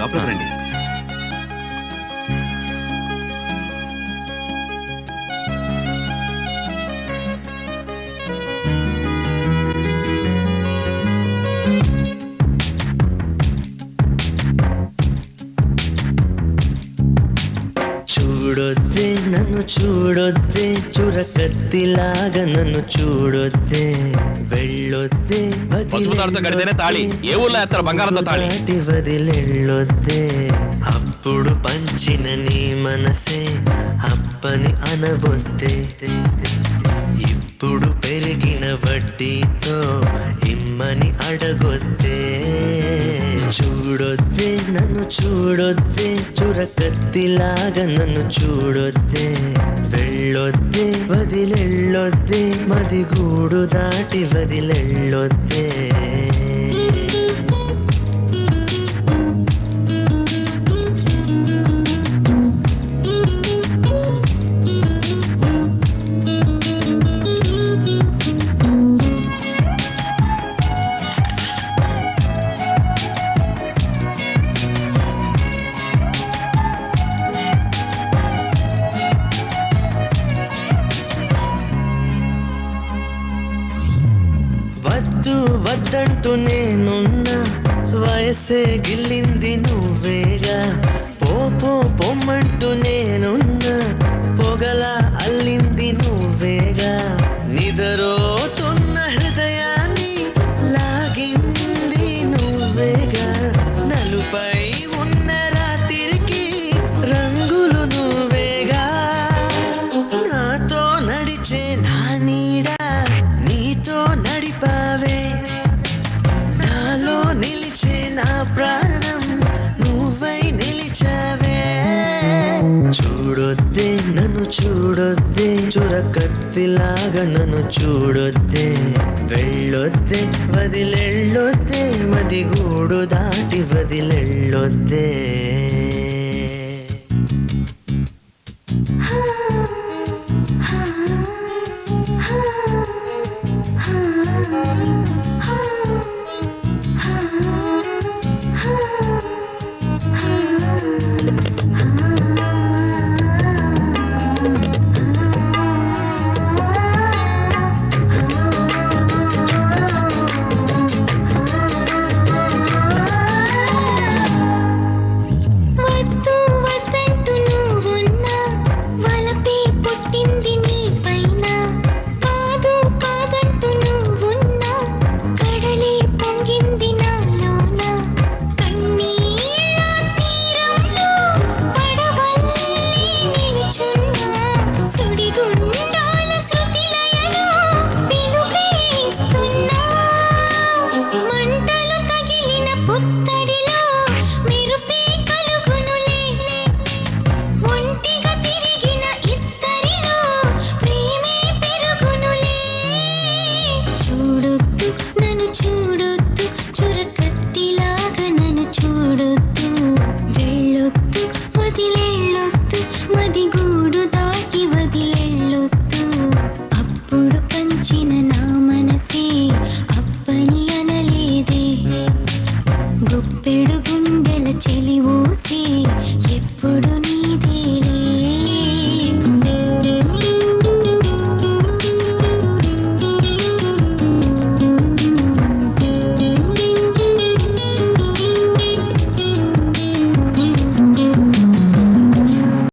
లోపలికి రండి. చూడొద్దే నన్ను చూడొద్దే చురకత్తిలాగా నన్ను చూడొద్దే వెళ్ళొద్దే కడితేనే తాళి ఏ ఊళ్ళో వేస్తారు బంగారంతో తాళి వదిలెళ్ళొద్దే అప్పుడు పంచిన నీ మనసే అప్పని అనవొద్దే ఇప్పుడు పెరిగిన వడ్డీతో ఇమ్మని అడగొద్దే చూడొద్దే నన్ను చూడొద్దే చురకత్తిలాగా నన్ను చూడొద్దే వెళ్ళొద్దే వదిలెళ్ళొద్దే మదిగూడు దాటి వదిలెళ్ళొద్దే వద్దు వద్దంటూ నేనున్నా వయసే గిల్లింది నువ్వేగా పో పొమ్మంటూ నేనున్నా పొగల అల్లింది నువ్వేగా నిదరోతున్న హృదయాన్ని లాగింది నువ్వేగా నలుపై ఉన్న రాత్రికి రంగులు నువ్వేగా నాతో నడిచే నా నీడా నీతో నడిపావే నాలో నిలిచే నా ప్రాణం నువ్వై నిలిచావే చూడొద్దే నన్ను చూడొద్దే చురకత్తిలాగా నన్ను చూడొద్దే వెళ్ళొద్దే వదిలెళ్ళొద్దే మదిగూడు దాటి వదిలెళ్ళొద్దే